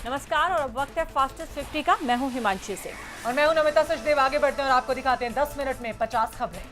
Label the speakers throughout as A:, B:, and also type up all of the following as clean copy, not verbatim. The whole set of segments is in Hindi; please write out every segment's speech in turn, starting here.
A: नमस्कार और अब वक्त है फास्टेस्ट 50 का। मैं हूं हिमांशी सिंह
B: और मैं हूं नमिता सचदेव। आगे बढ़ते हैं और आपको दिखाते हैं 10 मिनट में 50 खबरें।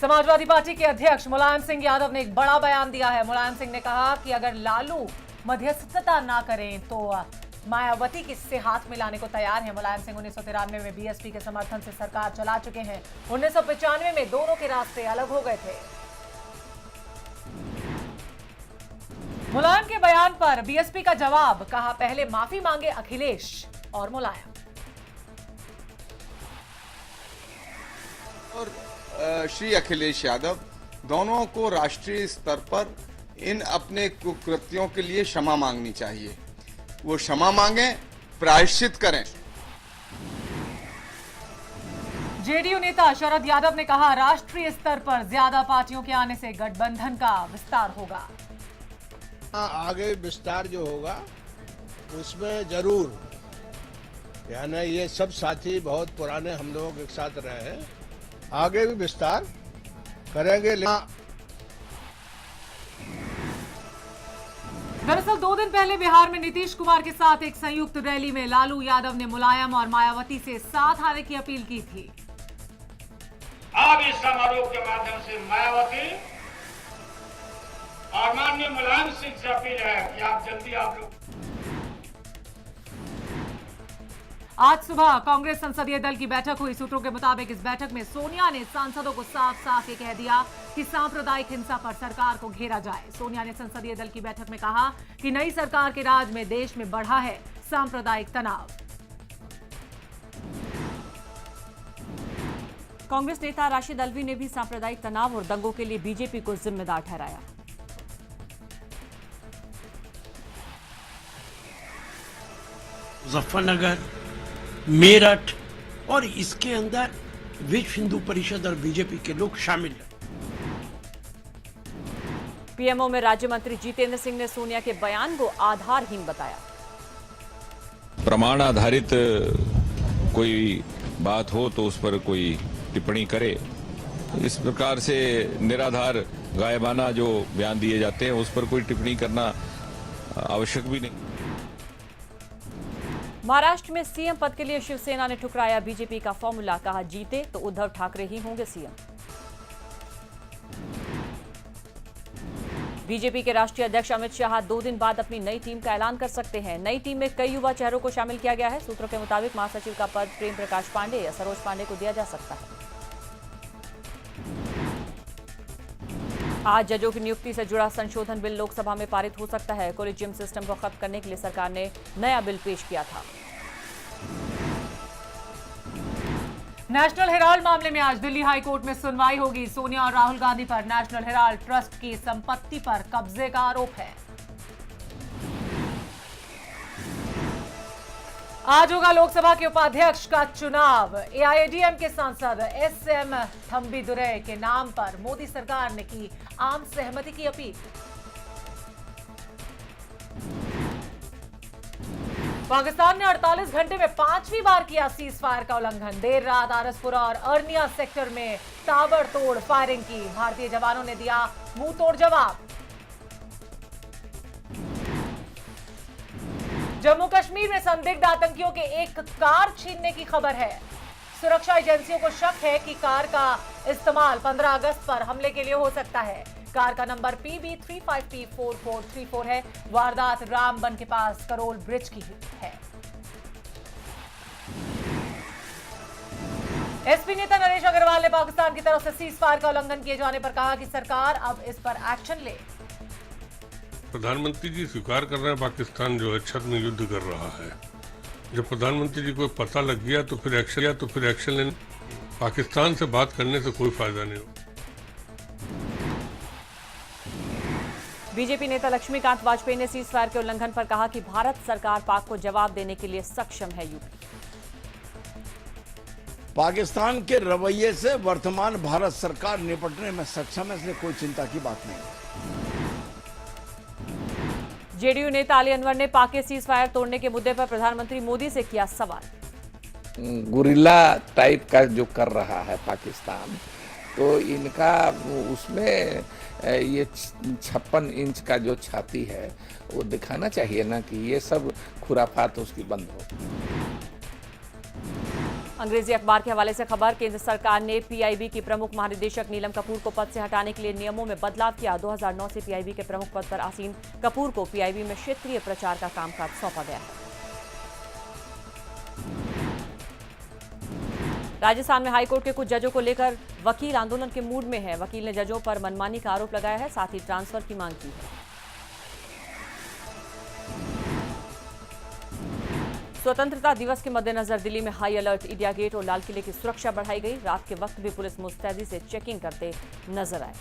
B: समाजवादी पार्टी के अध्यक्ष मुलायम सिंह यादव ने एक बड़ा बयान दिया है। मुलायम सिंह ने कहा कि अगर लालू मध्यस्थता ना करें तो मायावती किससे हाथ मिलाने को तैयार है। मुलायम सिंह 1993 में बीएसपी के समर्थन से सरकार चला चुके हैं। 1995 में दोनों के रास्ते अलग हो गए थे। मुलायम के बयान पर बीएसपी का जवाब, कहा पहले माफी मांगे अखिलेश और मुलायम।
C: और श्री अखिलेश यादव दोनों को राष्ट्रीय स्तर पर इन अपने कुकृत्यों के लिए क्षमा मांगनी चाहिए। वो क्षमा मांगे, प्रायश्चित करें।
B: जेडीयू नेता शरद यादव ने कहा राष्ट्रीय स्तर पर ज्यादा पार्टियों के आने से गठबंधन का विस्तार होगा।
D: आगे विस्तार जो होगा उसमें जरूर, यानी ये सब साथी बहुत पुराने हम लोगों के साथ रहे हैं, आगे भी विस्तार करेंगे।
B: दरअसल 2 दिन पहले बिहार में नीतीश कुमार के साथ एक संयुक्त रैली में लालू यादव ने मुलायम और मायावती से साथ आने की अपील की थी।
E: अब इस समारोह के माध्यम से मायावती और माननीय मुलायम सिंह से अपील है कि आप जल्दी लोग।
B: आज सुबह कांग्रेस संसदीय दल की बैठक हुई। सूत्रों के मुताबिक इस बैठक में सोनिया ने सांसदों को साफ साफ ये कह दिया कि सांप्रदायिक हिंसा पर सरकार को घेरा जाए। सोनिया ने संसदीय दल की बैठक में कहा कि नई सरकार के राज में देश में बढ़ा है सांप्रदायिक तनाव।
A: कांग्रेस नेता राशिद अल्वी ने भी सांप्रदायिक तनाव और दंगों के लिए बीजेपी को जिम्मेदार ठहराया।
F: मुजफ्फरनगर, मेरठ और इसके अंदर विश्व हिंदू परिषद और बीजेपी के लोग शामिल हैं।
A: पीएमओ में राज्य मंत्री जितेंद्र सिंह ने सोनिया के बयान को आधारहीन बताया।
G: प्रमाण आधारित कोई बात हो तो उस पर कोई टिप्पणी करे। इस प्रकार से निराधार गायबाना जो बयान दिए जाते हैं उस पर कोई टिप्पणी करना आवश्यक भी नहीं।
A: महाराष्ट्र में सीएम पद के लिए शिवसेना ने ठुकराया बीजेपी का फॉर्मूला। कहा जीते तो उद्धव ठाकरे ही होंगे सीएम। बीजेपी के राष्ट्रीय अध्यक्ष अमित शाह 2 दिन बाद अपनी नई टीम का ऐलान कर सकते हैं। नई टीम में कई युवा चेहरों को शामिल किया गया है। सूत्रों के मुताबिक महासचिव का पद प्रेम प्रकाश पांडे या सरोज पांडे को दिया जा सकता है। आज जजों की नियुक्ति से जुड़ा संशोधन बिल लोकसभा में पारित हो सकता है। कोलिजियम सिस्टम को खत्म करने के लिए सरकार ने नया बिल पेश किया था।
B: नेशनल हेराल्ड मामले में आज दिल्ली हाई कोर्ट में सुनवाई होगी। सोनिया और राहुल गांधी पर नेशनल हेराल्ड ट्रस्ट की संपत्ति पर कब्जे का आरोप है। आज होगा लोकसभा के उपाध्यक्ष का चुनाव। एआईएडीएम के सांसद एसएम थम्बीदुरै के नाम पर मोदी सरकार ने की आम सहमति की अपील। पाकिस्तान ने 48 घंटे में 5वीं बार किया सीज फायर का उल्लंघन। देर रात आरसपुरा और अर्निया सेक्टर में ताबड़तोड़ फायरिंग की। भारतीय जवानों ने दिया मुंह तोड़ जवाब। जम्मू कश्मीर में संदिग्ध आतंकियों के एक कार छीनने की खबर है। सुरक्षा एजेंसियों को शक है कि कार का इस्तेमाल 15 अगस्त पर हमले के लिए हो सकता है। कार का नंबर PB35P4434 है। वारदात रामबन के पास करोल ब्रिज की है। एसपी नेता नरेश अग्रवाल ने पाकिस्तान की तरफ से सीज फायर का उल्लंघन किए जाने पर कहा कि सरकार अब इस पर एक्शन ले।
H: प्रधानमंत्री जी स्वीकार कर रहे हैं पाकिस्तान जो है छद्म युद्ध कर रहा है। जब प्रधानमंत्री जी को पता लग गया तो फिर एक्शन लेने। पाकिस्तान से बात करने से कोई फायदा नहीं हो।
A: बीजेपी नेता लक्ष्मीकांत वाजपेयी ने सीज फायर के उल्लंघन पर कहा कि भारत सरकार पाक को जवाब देने के लिए सक्षम है। यूपी
D: पाकिस्तान के रवैये से वर्तमान भारत सरकार निपटने में सक्षम है, इसलिए कोई चिंता की बात नहीं।
A: जेडीयू नेता अली अनवर ने पाक के सीज फायर तोड़ने के मुद्दे पर प्रधानमंत्री मोदी से किया सवाल।
I: गुरिल्ला टाइप का जो कर रहा है पाकिस्तान, तो इनका उसमें ये 56 इंच का जो छाती है वो दिखाना चाहिए ना कि ये सब खुराफात उसकी बंद हो।
A: अंग्रेजी अखबार के हवाले से खबर, केंद्र सरकार ने पीआईबी की प्रमुख महानिदेशक नीलम कपूर को पद से हटाने के लिए नियमों में बदलाव किया। 2009 से पीआईबी के प्रमुख पद पर आसीन कपूर को पीआईबी में क्षेत्रीय प्रचार का कामकाज सौंपा गया है। राजस्थान में हाईकोर्ट के कुछ जजों को लेकर वकील आंदोलन के मूड में है। वकील ने जजों पर मनमानी का आरोप लगाया है, साथ ही ट्रांसफर की मांग की है। स्वतंत्रता दिवस के मद्देनजर दिल्ली में हाई अलर्ट, इंडिया गेट और लाल किले की सुरक्षा बढ़ाई गई। रात के वक्त भी पुलिस मुस्तैदी से चेकिंग करते नजर आए।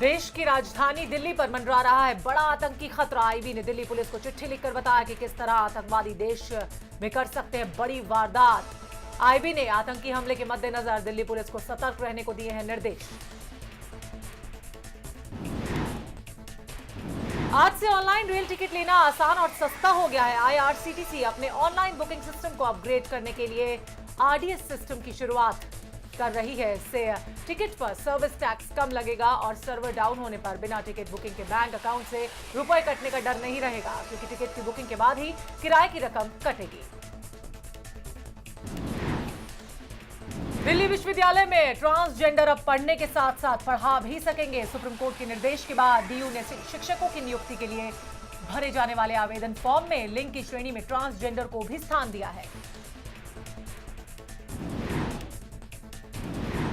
B: देश की राजधानी दिल्ली पर मंडरा रहा है बड़ा आतंकी खतरा। आईबी ने दिल्ली पुलिस को चिट्ठी लिखकर बताया कि किस तरह आतंकवादी देश में कर सकते हैं बड़ी वारदात। आईबी ने आतंकी हमले के मद्देनजर दिल्ली पुलिस को सतर्क रहने को दिए हैं निर्देश। आज से ऑनलाइन रेल टिकट लेना आसान और सस्ता हो गया है। आईआरसीटीसी अपने ऑनलाइन बुकिंग सिस्टम को अपग्रेड करने के लिए आरडीएस सिस्टम की शुरुआत कर रही है। इससे टिकट पर सर्विस टैक्स कम लगेगा और सर्वर डाउन होने पर बिना टिकट बुकिंग के बैंक अकाउंट से रुपए कटने का डर नहीं रहेगा, क्योंकि टिकट की बुकिंग के बाद ही किराए की रकम कटेगी। दिल्ली विश्वविद्यालय में ट्रांसजेंडर अब पढ़ने के साथ साथ पढ़ा भी सकेंगे। सुप्रीम कोर्ट के निर्देश के बाद डीयू ने शिक्षकों की नियुक्ति के लिए भरे जाने वाले आवेदन फॉर्म में लिंग की श्रेणी में ट्रांसजेंडर को भी स्थान दिया है।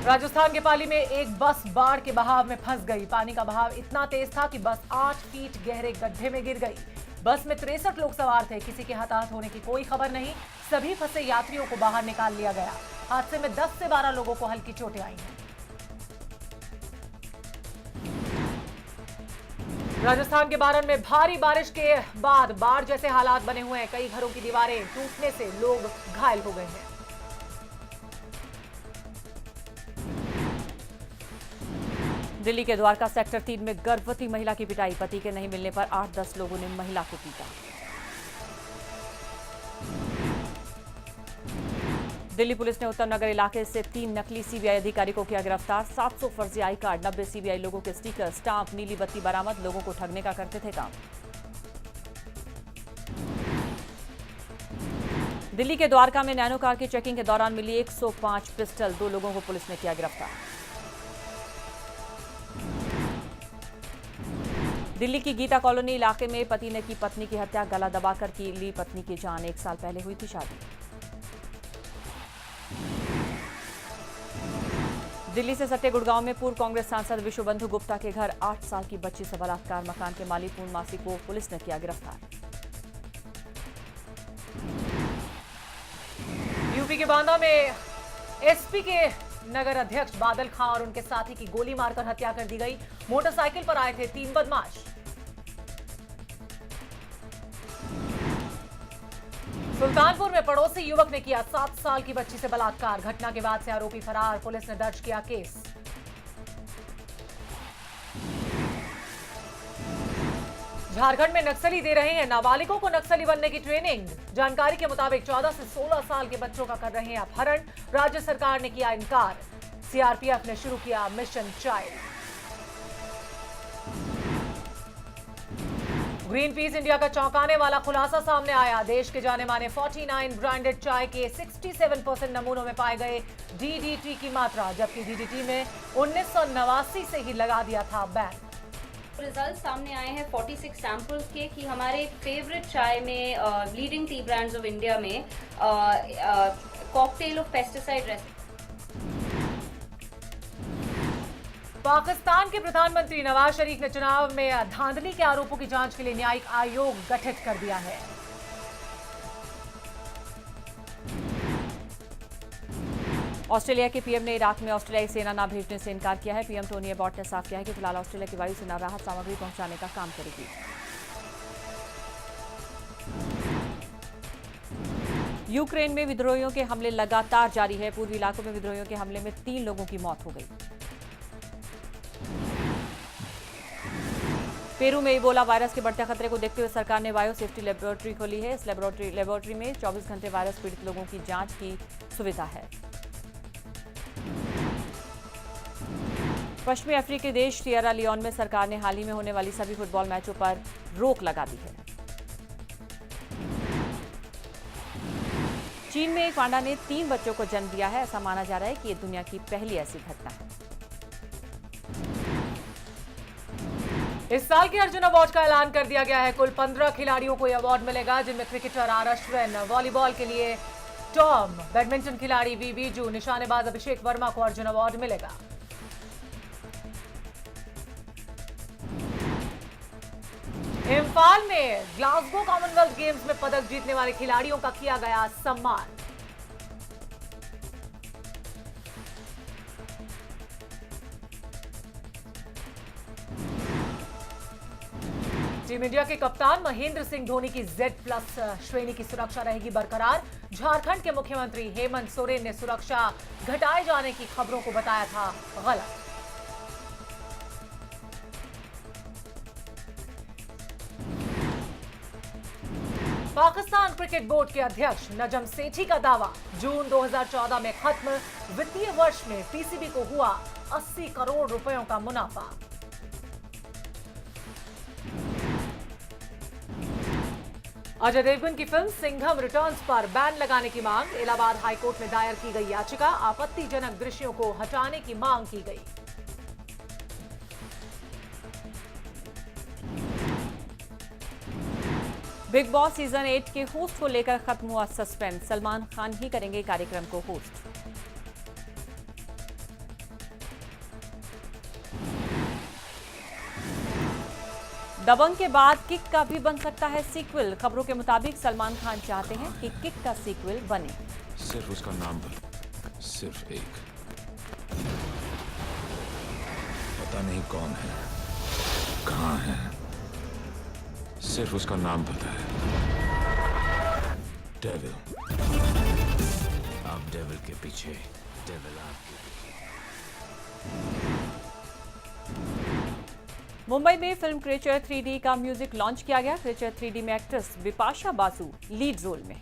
B: राजस्थान के पाली में एक बस बाढ़ के बहाव में फंस गई। पानी का बहाव इतना तेज था कि बस 8 फीट गहरे गड्ढे में गिर गई। बस में 63 लोग सवार थे। किसी के हताहत होने की कोई खबर नहीं। सभी फंसे यात्रियों को बाहर निकाल लिया गया। हादसे में 10 से 12 लोगों को हल्की चोटें आई हैं। राजस्थान के बारन में भारी बारिश के बाद बाढ़ जैसे हालात बने हुए हैं। कई घरों की दीवारें टूटने से लोग घायल हो गए हैं।
A: दिल्ली के द्वारका सेक्टर 3 में गर्भवती महिला की पिटाई। पति के नहीं मिलने पर 8-10 लोगों ने महिला को पीटा। दिल्ली पुलिस ने उत्तर नगर इलाके से 3 नकली सीबीआई अधिकारी को किया गिरफ्तार। 700 फर्जी आई कार्ड, 90 सीबीआई लोगों के स्टिकर, स्टाम्प, नीली बत्ती बरामद। लोगों को ठगने का करते थे काम। दिल्ली के द्वारका में नैनो कार की चेकिंग के दौरान मिली 105 पिस्टल। 2 लोगों को पुलिस ने किया गिरफ्तार। दिल्ली की गीता कॉलोनी इलाके में पति ने की पत्नी की हत्या। गला दबाकर की ली पत्नी की जान। 1 साल पहले हुई थी शादी। दिल्ली से सटे गुड़गांव में पूर्व कांग्रेस सांसद विश्वबंधु गुप्ता के घर 8 साल की बच्ची से बलात्कार। मकान के मालिक पूर्णमासी को पुलिस ने किया गिरफ्तार।
B: यूपी के बांदा में एसपी के नगर अध्यक्ष बादल खां और उनके साथी की गोली मारकर हत्या कर दी गई। मोटरसाइकिल पर आए थे 3 बदमाश। सुल्तानपुर में पड़ोसी युवक ने किया 7 साल की बच्ची से बलात्कार। घटना के बाद से आरोपी फरार। पुलिस ने दर्ज किया केस। झारखंड में नक्सली दे रहे हैं नाबालिगों को नक्सली बनने की ट्रेनिंग। जानकारी के मुताबिक 14 से 16 साल के बच्चों का कर रहे हैं अपहरण। राज्य सरकार ने किया इनकार। सीआरपीएफ ने शुरू किया mission child. Green peas India का चौंकाने वाला खुलासा सामने आया। देश के जाने माने 49 ब्रांडेड चाय के 67% नमूनों में पाए गए डीडीटी की मात्रा, जबकि डीडीटी में 1989 से ही लगा दिया था बैन।
J: रिजल्ट सामने आए हैं 46 सैंपल के कि हमारे फेवरेट चाय में leading tea brands of India में cocktail of pesticide recipe.
B: Pakistan के प्रधानमंत्री नवाज शरीफ ने चुनाव में धांधली के आरोपों की जांच के लिए न्यायिक आयोग गठित कर दिया है।
A: ऑस्ट्रेलिया के पीएम ने इराक में ऑस्ट्रेलियाई सेना न भेजने से इनकार किया है। पीएम टोनी अबॉट ने साफ किया है कि फिलहाल ऑस्ट्रेलिया की वायुसेना राहत सामग्री पहुंचाने का काम करेगी। यूक्रेन में विद्रोहियों के हमले लगातार जारी है। पूर्वी इलाकों में विद्रोहियों के हमले में 3 लोगों की मौत हो गई। पेरू में इबोला वायरस के बढ़ते खतरे को देखते हुए सरकार ने बायो सेफ्टी लेबोरेटरी खोली है। इस लेबोरेटरी में 24 घंटे वायरस पीड़ित लोगों की जांच की सुविधा है। पश्चिमी अफ्रीकी देश सियरा लियोन में सरकार ने हाल ही में होने वाली सभी फुटबॉल मैचों पर रोक लगा दी है। चीन में एक पांडा ने 3 बच्चों को जन्म दिया है। ऐसा माना जा रहा है कि ये दुनिया की पहली ऐसी घटना है।
B: इस साल के अर्जुन अवार्ड का ऐलान कर दिया गया है। कुल 15 खिलाड़ियों को यह अवार्ड मिलेगा, जिनमें क्रिकेटर आर अश्विन, वॉलीबॉल के लिए टॉम, बैडमिंटन खिलाड़ी वी बीजू, निशानेबाज अभिषेक वर्मा को अर्जुन अवार्ड मिलेगा। इम्फाल में ग्लासगो कॉमनवेल्थ गेम्स में पदक जीतने वाले खिलाड़ियों का किया गया सम्मान। टीम इंडिया के कप्तान महेंद्र सिंह धोनी की Z+ श्रेणी की सुरक्षा रहेगी बरकरार। झारखंड के मुख्यमंत्री हेमंत सोरेन ने सुरक्षा घटाए जाने की खबरों को बताया था गलत। पाकिस्तान क्रिकेट बोर्ड के अध्यक्ष नजम सेठी का दावा, जून 2014 में खत्म वित्तीय वर्ष में पीसीबी को हुआ 80 करोड़ रुपयों का मुनाफा। अजय देवगन की फिल्म सिंघम रिटर्न्स पर बैन लगाने की मांग। इलाहाबाद हाईकोर्ट में दायर की गई याचिका, आपत्तिजनक दृश्यों को हटाने की मांग की गई।
A: बिग बॉस सीजन 8 के होस्ट को लेकर खत्म हुआ सस्पेंस। सलमान खान ही करेंगे कार्यक्रम को होस्ट। दबंग के बाद किक का भी बन सकता है सीक्वल। खबरों के मुताबिक सलमान खान चाहते हैं कि किक का सीक्वल बने।
G: सिर्फ उसका नाम बता, सिर्फ एक, पता नहीं कौन है, कहाँ है, सिर्फ उसका नाम पता है, डेविल। आप डेविल के पीछे, डेविल आपके पीछे।
A: मुंबई में फिल्म क्रिएचर 3D का म्यूजिक लॉन्च किया गया। क्रिएचर 3D में actress Bipasha Basu lead role में।